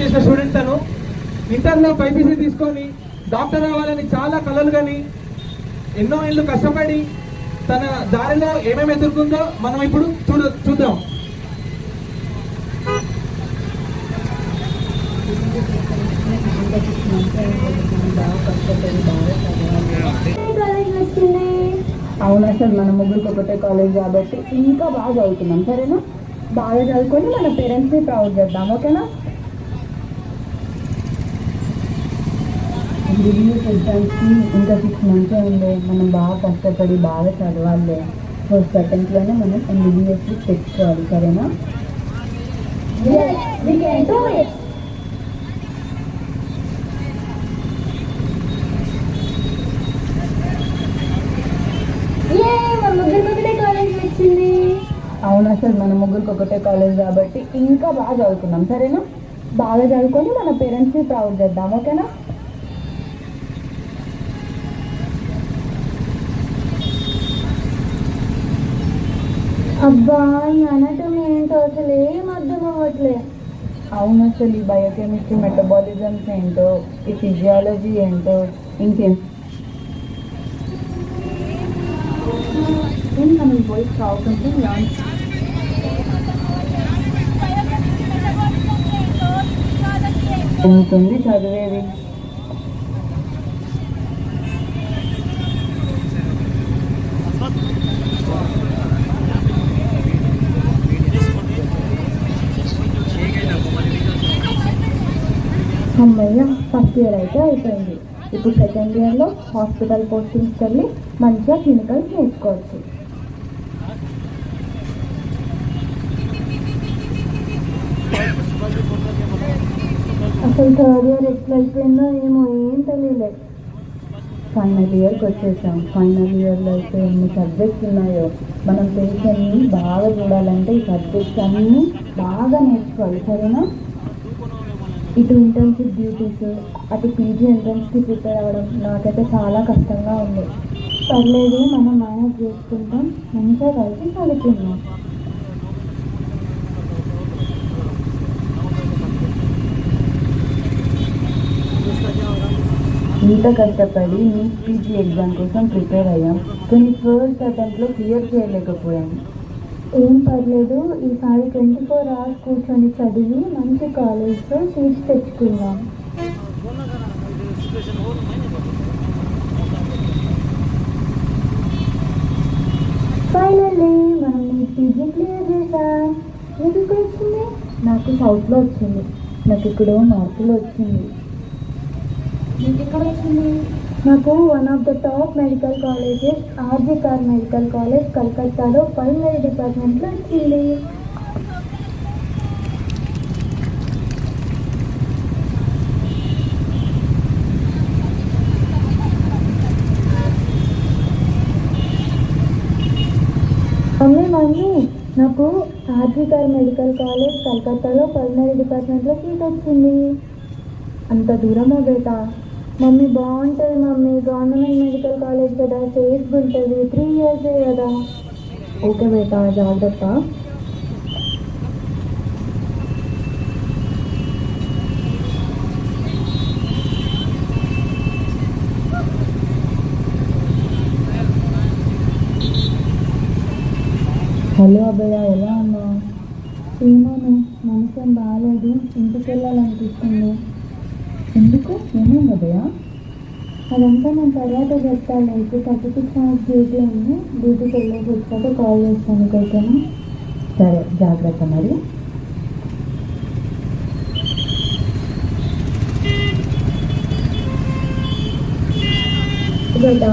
చేసిన స్టూడెంట్ తను. ఇంటర్లో బైపీసీ తీసుకొని డాక్టర్ అవ్వాలని చాలా కలలు కానీ ఎన్నో ఏళ్ళు కష్టపడి తన దారిలో ఏమేమి ఎదుర్కొందో మనం ఇప్పుడు చూద్దాం. అవునా సార్, మన ముగ్గురికి ఒకటే కాలేజ్ కాబట్టి ఇంకా బాగా చదువుతున్నాం. సరేనా? బాగా చదువుకొని మన పేరెంట్స్ని ప్రౌడ్ చేద్దాం. ఓకేనా? బిజినెస్ ఎగ్జామ్స్కి ఇంకా 6 months ఉంది. మనం బాగా కష్టపడి బాగా చదవాలి. ఫస్ట్ అటెంప్ట్లోనే మనం ఎంబీబీఎస్కి తెచ్చుకోవాలి. సరేనా? అవునా సార్, మన ముగ్గురికి ఒకటే కాలేజ్ కాబట్టి ఇంకా బాగా చదువుకున్నాం. సరేనా? బాగా చదువుకొని మన పేరెంట్స్ని ప్రౌడ్ చేద్దాం. ఓకేనా? అబ్బా, ఈ అనటం ఏంటో అసలు ఏం అర్థం అవ్వట్లే. అవును, అసలు ఈ బయోకెమిస్ట్రీ, మెటబాలిజమ్స్ ఏంటో, ఈ ఫిజియాలజీ ఏంటో, ఇంకేం incoming voice call from Indian. ఉంటుంది చదివేది. అమ్మయ్య, ఫస్ట్ ఇయర్ అయితే అయిపోయింది. ఇప్పుడు సెకండ్ ఇయర్లో హాస్పిటల్ పోస్టింగ్స్కి వెళ్ళి మంచిగా క్లినికల్స్ నేర్చుకోవచ్చు. అసలు థర్డ్ ఇయర్ ఎట్లా అయిపోయిందో ఏమో ఏం తెలియలేదు. ఫైనల్ ఇయర్కి వచ్చేసాం. ఫైనల్ ఇయర్లో అయితే ఎన్ని సబ్జెక్ట్స్ ఉన్నాయో. మనం పేషెంట్ని బాగా చూడాలంటే ఈ సబ్జెక్ట్స్ అన్నీ బాగా నేర్చుకోవాలి. సరేనా? ఇటు ఇంటర్న్షిప్ డ్యూటీస్, అటు పీజీ ఎంట్రన్స్కి ప్రిపేర్ అవ్వడం నాకైతే చాలా కష్టంగా ఉంది. పర్లేదు, మనం మేనేజ్ చేసుకుంటాం. మంచిగా కలిసి చదువుతున్నాం. ఇంత కష్టపడి నీట్ పీజీ ఎగ్జామ్ కోసం ప్రిపేర్ అయ్యాం, కానీ ఫస్ట్ అటెంప్ట్లో క్లియర్ చేయలేకపోయాము. ఏం పర్లేదు, ఈసారి 24 hours కూర్చొని చదివి మంచి కాలేజ్లో సీట్స్ తెచ్చుకుందాం. ఫైనల్లీ మనం నీట్ పీజీ క్లియర్ చేసాం. మీకు ఇక్కడ వచ్చింది? నాకు సౌత్లో వచ్చింది. నాకు ఇక్కడ నార్త్లో వచ్చింది. మీకు ఎక్కడ వచ్చింది? నాకు one of the top medical colleges RG Kar medical college కలకత్తాలో పల్మనరీ డిపార్ట్మెంట్లో వచ్చింది. మమ్మీ, నాకు ఆర్జీ కర్ మెడికల్ కాలేజ్ కలకత్తాలో పల్మనరీ డిపార్ట్మెంట్లో సీట్ వచ్చింది. అంత దూరమా బేటా? మమ్మీ, బాగుంటుంది మమ్మీ. గవర్నమెంట్ మెడికల్ కాలేజ్ కదా, సేఫ్గా ఉంటుంది. 3 years కదా. ఓకే బేటా, జాగ్రత్త. హలో అభయ, ఎలా ఉన్నావు? ఏమోను, మనసు బాగాలేదు. ఇంటికి వెళ్ళాలనిపిస్తుంది. ఎందుకు? ఏమైంది అభయ? అదంతా నేను తర్వాత చెప్తాను. ఇప్పుడు 36 hours డ్యూటీ ఉంది. డ్యూటీకి వెళ్ళేసి వచ్చాక కాల్ చేస్తాను. ఓకేనా? సరే, జాగ్రత్త మరి. బేటా,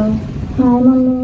హాయ్ మమ్మీ.